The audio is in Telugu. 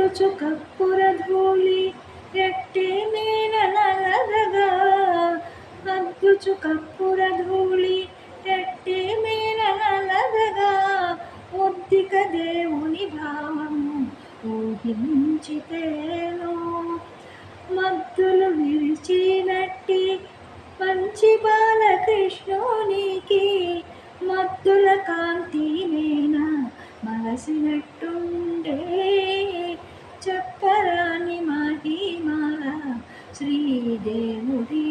అద్దుచు కప్పుర ధూళి ఎట్టి మీనలదగా అద్దుచు కప్పుర ధూళి ఎట్టి మీనలదగా ఒద్దిక దేవుని భావము ఊహించితేను మద్దులు విరిచినట్టి మంచి బాలకృష్ణునికి మద్దుల కాంతి మేన మలసినట్టుండే చెప్పరాని మహిమల శ్రీదేవుడి